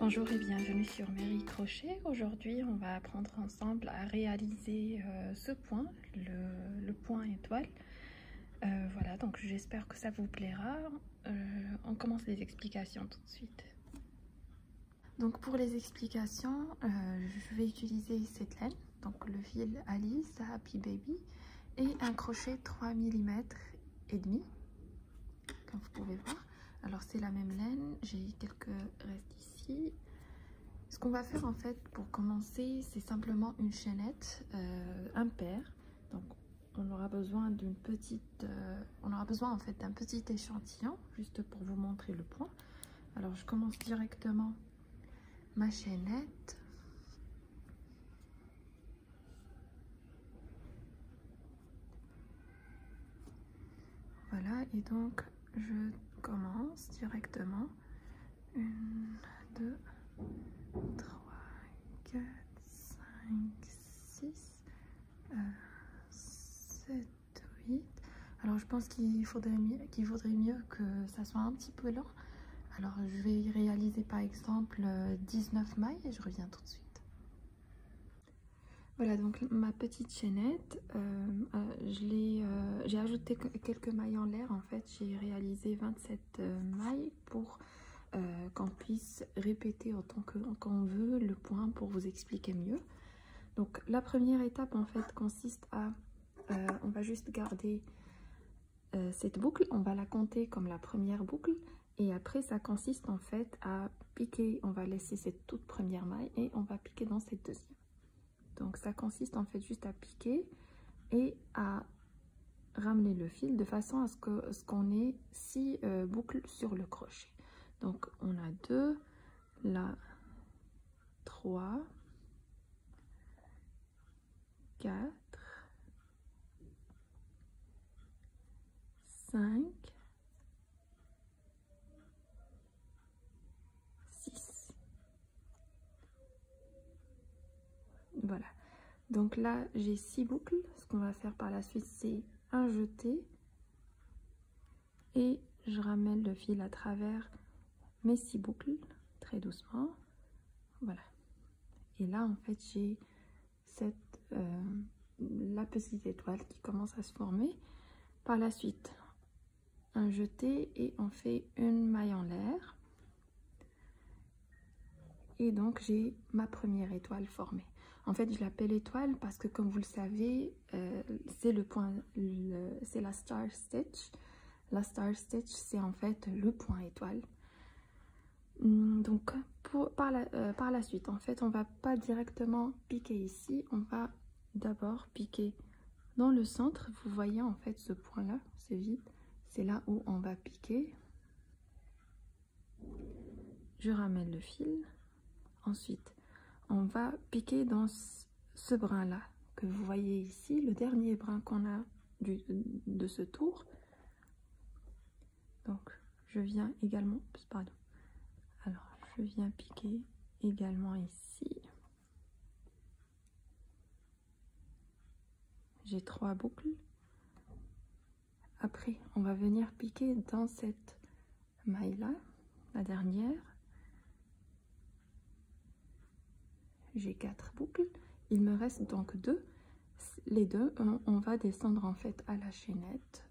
Bonjour et bienvenue sur Merry Crochet. Aujourd'hui, on va apprendre ensemble à réaliser ce point, le point étoile. Voilà, donc j'espère que ça vous plaira. On commence les explications tout de suite. Donc pour les explications, je vais utiliser cette laine, donc le fil Alice Happy Baby et un crochet 3 mm et demi, comme vous pouvez voir. Alors c'est la même laine, j'ai quelques restes ici. Ce qu'on va faire en fait pour commencer, c'est simplement une chaînette impaire. Donc on aura besoin d'une petite, en fait d'un petit échantillon juste pour vous montrer le point. Alors je commence directement ma chaînette. Voilà, et donc je commence directement 1, 2, 3, 4, 5, 6, 7, 8. Alors je pense qu'il vaudrait mieux que ça soit un petit peu lent. Alors je vais réaliser par exemple 19 mailles et je reviens tout de suite. Voilà donc ma petite chaînette, j'ai ajouté quelques mailles en l'air. En fait j'ai réalisé 27 mailles pour qu'on puisse répéter autant qu'on veut le point pour vous expliquer mieux. Donc la première étape en fait consiste à, on va juste garder cette boucle, on va la compter comme la première boucle et après ça consiste en fait à piquer, on va laisser cette toute première maille et on va piquer dans cette deuxième. Donc ça consiste en fait juste à piquer et à ramener le fil de façon à ce qu'on ait 6 boucles sur le crochet. Donc on a 2, là 3, 4, 5, 6. Voilà. Donc là, j'ai 6 boucles. Ce qu'on va faire par la suite, c'est un jeté. Et je ramène le fil à travers mes 6 boucles, très doucement. Voilà. Et là, en fait, j'ai la petite étoile qui commence à se former. Par la suite, un jeté et on fait une maille en l'air. Et donc, j'ai ma première étoile formée. En fait, je l'appelle étoile parce que, comme vous le savez, c'est le point, c'est la star stitch. La star stitch, c'est en fait le point étoile. Donc, par la suite, en fait, on va pas directement piquer ici. On va d'abord piquer dans le centre. Vous voyez, en fait, ce point-là, c'est vide. C'est là où on va piquer. Je ramène le fil. Ensuite, on va piquer dans ce brin-là que vous voyez ici, le dernier brin qu'on a de ce tour. Donc, je viens également, pardon. Alors, je viens piquer également ici. J'ai 3 boucles. Après, on va venir piquer dans cette maille-là, la dernière. J'ai 4 boucles. Il me reste donc 2. Les deux, on va descendre en fait à la chaînette.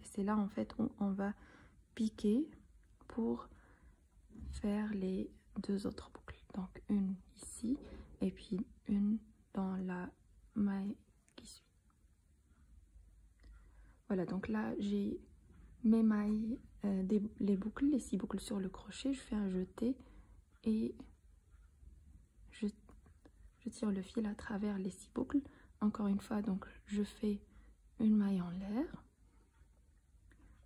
C'est là en fait où on va piquer pour faire les 2 autres boucles. Donc une ici et puis une dans la maille qui suit. Voilà, donc là j'ai mes mailles, les boucles, les 6 boucles sur le crochet. Je fais un jeté et je tire le fil à travers les 6 boucles. Encore une fois, donc je fais une maille en l'air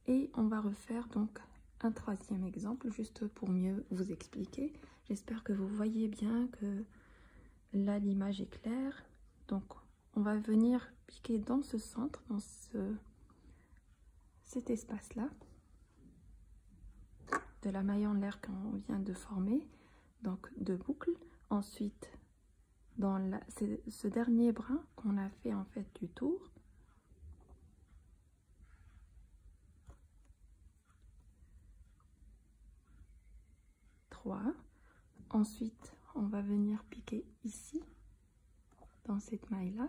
et on va refaire donc un 3e exemple juste pour mieux vous expliquer. J'espère que vous voyez bien que là l'image est claire. Donc on va venir piquer dans ce centre, dans cet espace là de la maille en l'air qu'on vient de former, donc 2 boucles. Ensuite dans ce dernier brin qu'on a fait en fait du tour, Ensuite, on va venir piquer ici, dans cette maille-là.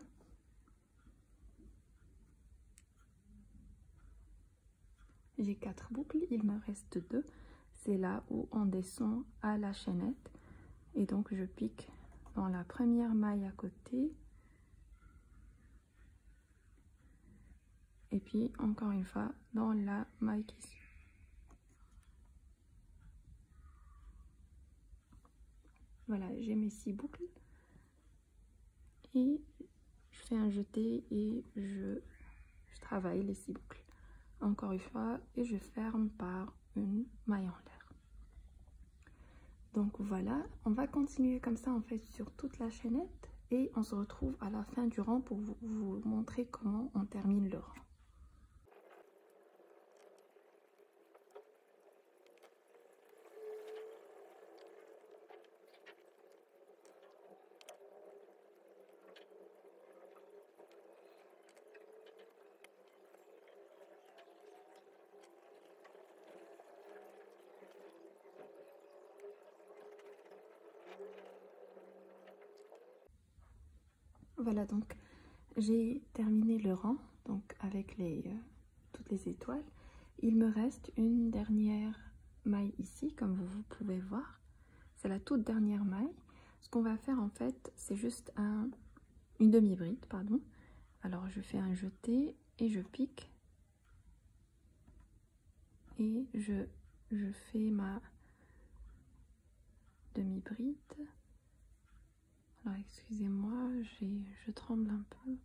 J'ai 4 boucles, il me reste 2. C'est là où on descend à la chaînette. Et donc, je pique dans la première maille à côté. Et puis, encore une fois, dans la maille qui suit. Voilà, j'ai mes 6 boucles. Et je fais un jeté et je travaille les 6 boucles. Encore une fois, et je ferme par une maille en l'air. Donc voilà, on va continuer comme ça en fait sur toute la chaînette et on se retrouve à la fin du rang pour vous montrer comment on termine le rang. Voilà, donc j'ai terminé le rang donc avec toutes les étoiles. Il me reste une dernière maille ici, comme vous pouvez voir. C'est la toute dernière maille. Ce qu'on va faire en fait, c'est juste une demi-bride, pardon. Alors je fais un jeté et je pique. Et je fais ma demi-bride. Alors excusez-moi, je tremble un peu.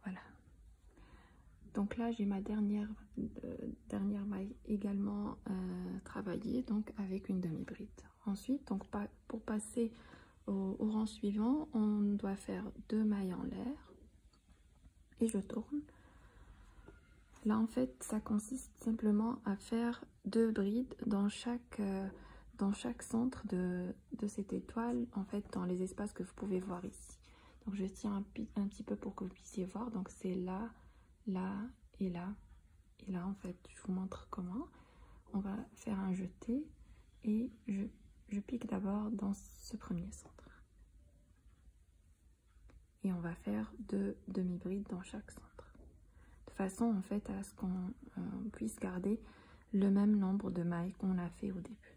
Voilà. Donc là, j'ai ma dernière maille également travaillée, donc avec une demi-bride. Ensuite, donc pour passer au rang suivant, on doit faire 2 mailles en l'air. Et je tourne. Là, en fait, ça consiste simplement à faire 2 brides dans chaque centre de cette étoile, en fait, dans les espaces que vous pouvez voir ici. Donc, je tiens un petit peu pour que vous puissiez voir. Donc, c'est là, là et là. Et là, en fait, je vous montre comment. On va faire un jeté et je pique d'abord dans ce premier centre. Et on va faire 2 demi-brides dans chaque centre. De façon, en fait, à ce qu'on puisse garder le même nombre de mailles qu'on a fait au début.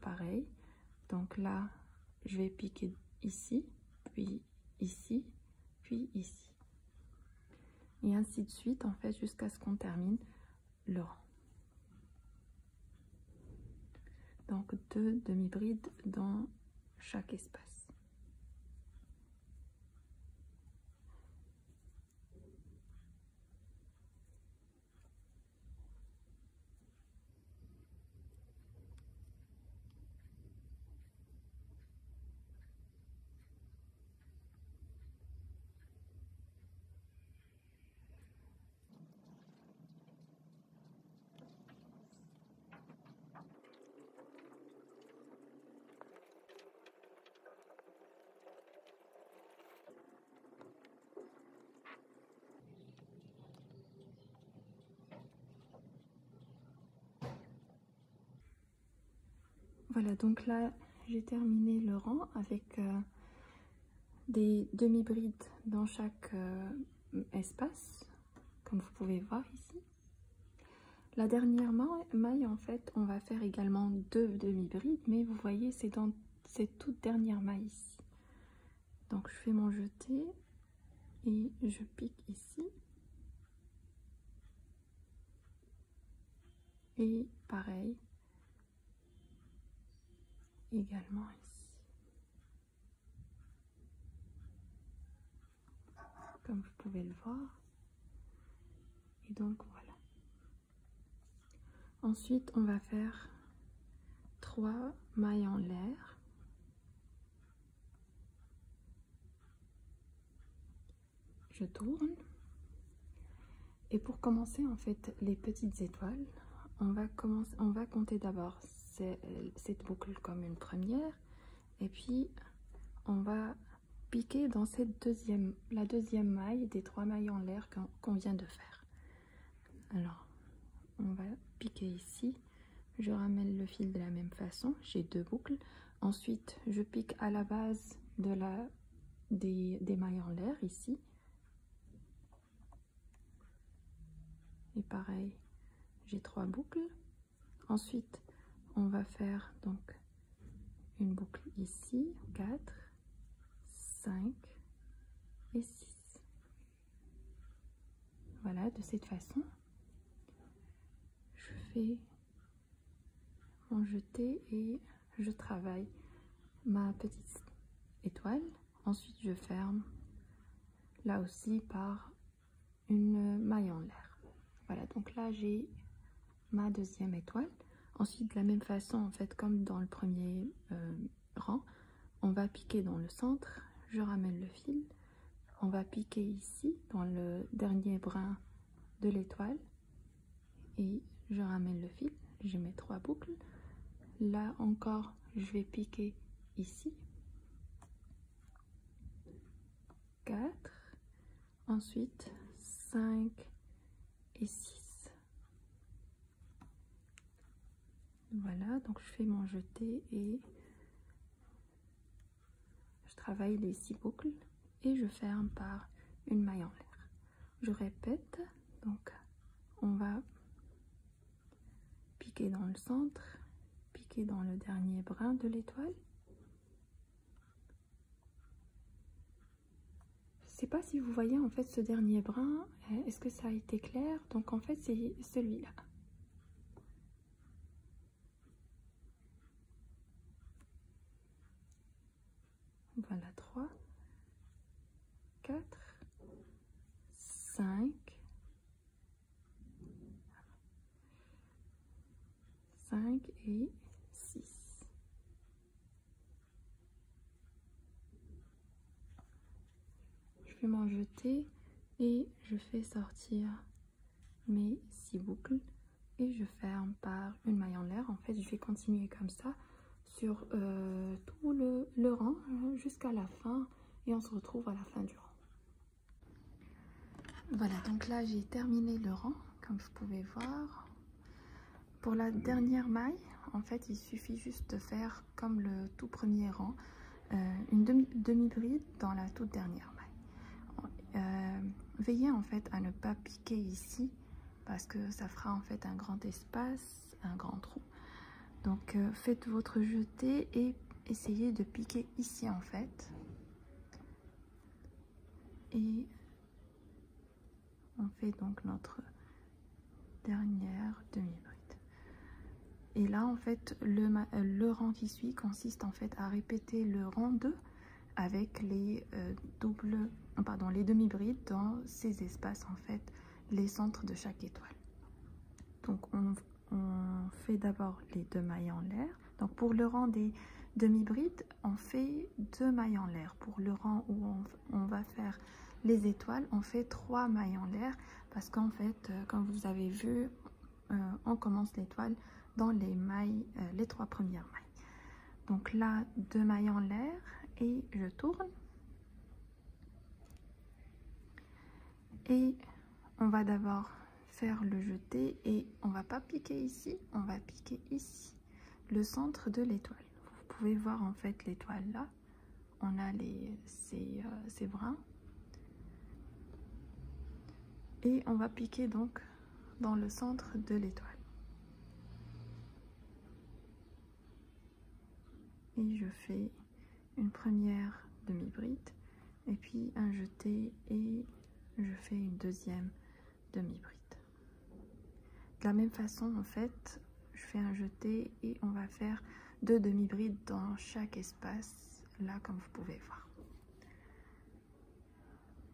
Pareil. Donc là, je vais piquer ici, puis ici, puis ici. Et ainsi de suite, en fait, jusqu'à ce qu'on termine le rang. Donc 2 demi-brides dans chaque espace. Voilà, donc là, j'ai terminé le rang avec des demi-brides dans chaque espace, comme vous pouvez voir ici. La dernière maille, en fait, on va faire également 2 demi-brides, mais vous voyez, c'est dans cette toute dernière maille ici. Donc, je fais mon jeté et je pique ici. Et pareil, également ici. Comme vous pouvez le voir. Et donc, voilà. Ensuite, on va faire 3 mailles en l'air. Je tourne. Et pour commencer, en fait, les petites étoiles, on va compter d'abord cette boucle comme une première. Et puis, on va piquer dans la deuxième maille des 3 mailles en l'air qu'on vient de faire. Alors, on va piquer ici. je ramène le fil de la même façon, j'ai 2 boucles. Ensuite, je pique à la base des mailles en l'air ici. Et pareil, j'ai 3 boucles. Ensuite, on va faire donc une boucle ici, 4, 5 et 6. Voilà, de cette façon, je fais mon jeté et je travaille ma petite étoile. Ensuite, je ferme là aussi par une maille en l'air. Voilà, donc là j'ai ma deuxième étoile. Ensuite, de la même façon, en fait, comme dans le premier rang, on va piquer dans le centre. Je ramène le fil. On va piquer ici dans le dernier brin de l'étoile et je ramène le fil. Je mets 3 boucles. Là encore, je vais piquer ici. 4. Ensuite, 5 et 6. Voilà, donc je fais mon jeté et je travaille les 6 boucles et je ferme par une maille en l'air. Je répète, donc on va piquer dans le centre, piquer dans le dernier brin de l'étoile. Je sais pas si vous voyez en fait ce dernier brin, est-ce que ça a été clair? Donc en fait c'est celui-là. Voilà, 3, 4, 5, 5 et 6. Je fais mon jeté et je fais sortir mes 6 boucles et je ferme par une maille en l'air. En fait, je vais continuer comme ça sur tout le rang jusqu'à la fin et on se retrouve à la fin du rang. Voilà, donc là j'ai terminé le rang comme vous pouvez voir. Pour la dernière maille, en fait il suffit juste de faire comme le tout premier rang, une demi-bride dans la toute dernière maille. Veillez en fait à ne pas piquer ici parce que ça fera en fait un grand espace, un grand trou. Donc faites votre jeté et essayez de piquer ici en fait. Et on fait donc notre dernière demi-bride. Et là en fait le rang qui suit consiste en fait à répéter le rang 2 avec les les demi-brides dans ces espaces en fait, les centres de chaque étoile. Donc on fait d'abord les 2 mailles en l'air. Donc pour le rang des demi-brides, on fait 2 mailles en l'air. Pour le rang où on va faire les étoiles, on fait 3 mailles en l'air parce qu'en fait, comme vous avez vu, on commence l'étoile dans les mailles, les 3 premières mailles. Donc là, 2 mailles en l'air et je tourne. Et on va d'abord faire le jeté et on va pas piquer ici, on va piquer ici, le centre de l'étoile. Vous pouvez voir en fait l'étoile là, on a ces brins. Et on va piquer donc dans le centre de l'étoile. Et je fais une première demi-bride et puis un jeté et je fais une deuxième demi-bride. De la même façon en fait, je fais un jeté et on va faire 2 demi-brides dans chaque espace, là comme vous pouvez voir.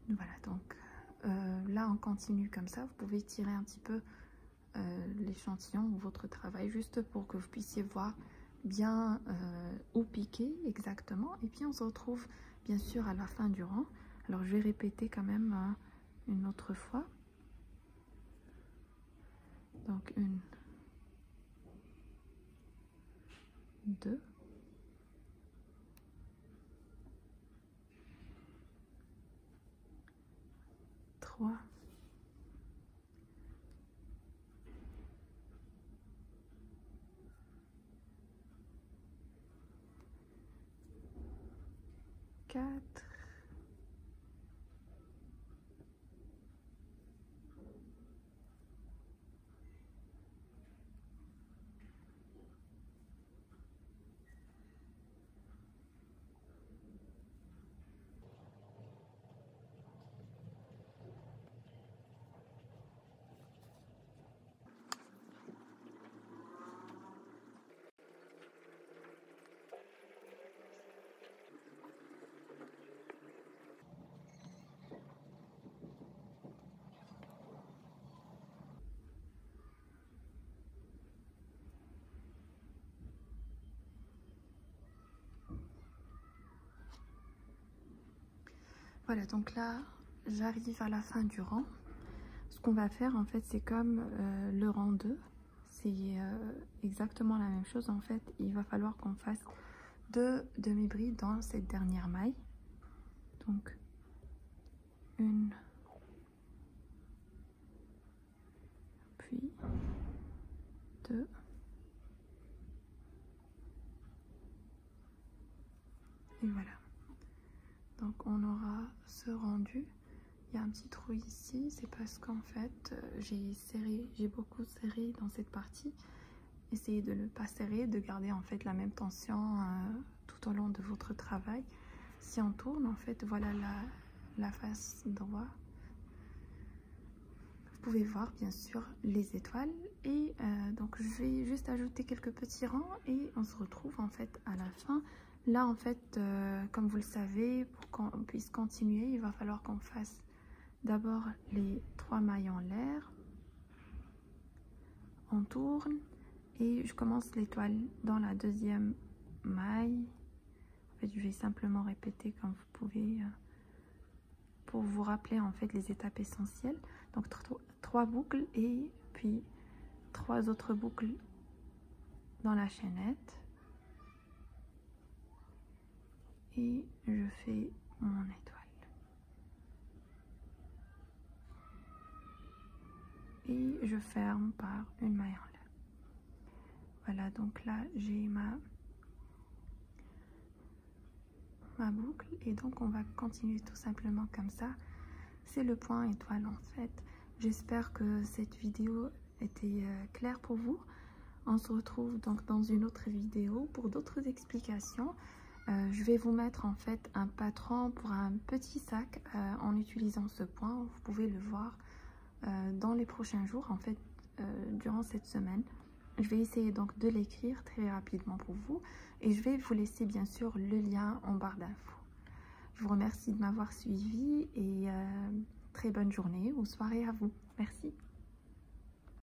Voilà, donc là on continue comme ça. Vous pouvez tirer un petit peu l'échantillon ou votre travail juste pour que vous puissiez voir bien où piquer exactement. Et puis on se retrouve bien sûr à la fin du rang. Alors je vais répéter quand même une autre fois. Donc 1, 2, 3, 4, 4. Voilà, donc là, j'arrive à la fin du rang. Ce qu'on va faire, en fait, c'est comme le rang 2. C'est exactement la même chose. En fait, il va falloir qu'on fasse 2 demi-brides dans cette dernière maille. Donc, 1, puis 2. Et voilà. Donc on aura ce rendu. Il y a un petit trou ici, c'est parce qu'en fait j'ai beaucoup serré dans cette partie. Essayez de ne pas serrer, de garder en fait la même tension tout au long de votre travail. Si on tourne, en fait, voilà la face droite. Vous pouvez voir bien sûr les étoiles et donc je vais juste ajouter quelques petits rangs et on se retrouve en fait à la fin. Là, en fait, comme vous le savez, pour qu'on puisse continuer, il va falloir qu'on fasse d'abord les 3 mailles en l'air. On tourne et je commence l'étoile dans la deuxième maille. En fait, je vais simplement répéter comme vous pouvez pour vous rappeler en fait les étapes essentielles. Donc 3 boucles et puis 3 autres boucles dans la chaînette. Et je fais mon étoile. Et je ferme par une maille en l'air. Voilà, donc là j'ai ma boucle et donc on va continuer tout simplement comme ça. C'est le point étoile en fait. J'espère que cette vidéo était claire pour vous. On se retrouve donc dans une autre vidéo pour d'autres explications. Je vais vous mettre en fait un patron pour un petit sac en utilisant ce point. Vous pouvez le voir dans les prochains jours, en fait durant cette semaine. Je vais essayer donc de l'écrire très rapidement pour vous et je vais vous laisser bien sûr le lien en barre d'infos. Je vous remercie de m'avoir suivi et très bonne journée ou soirée à vous. Merci.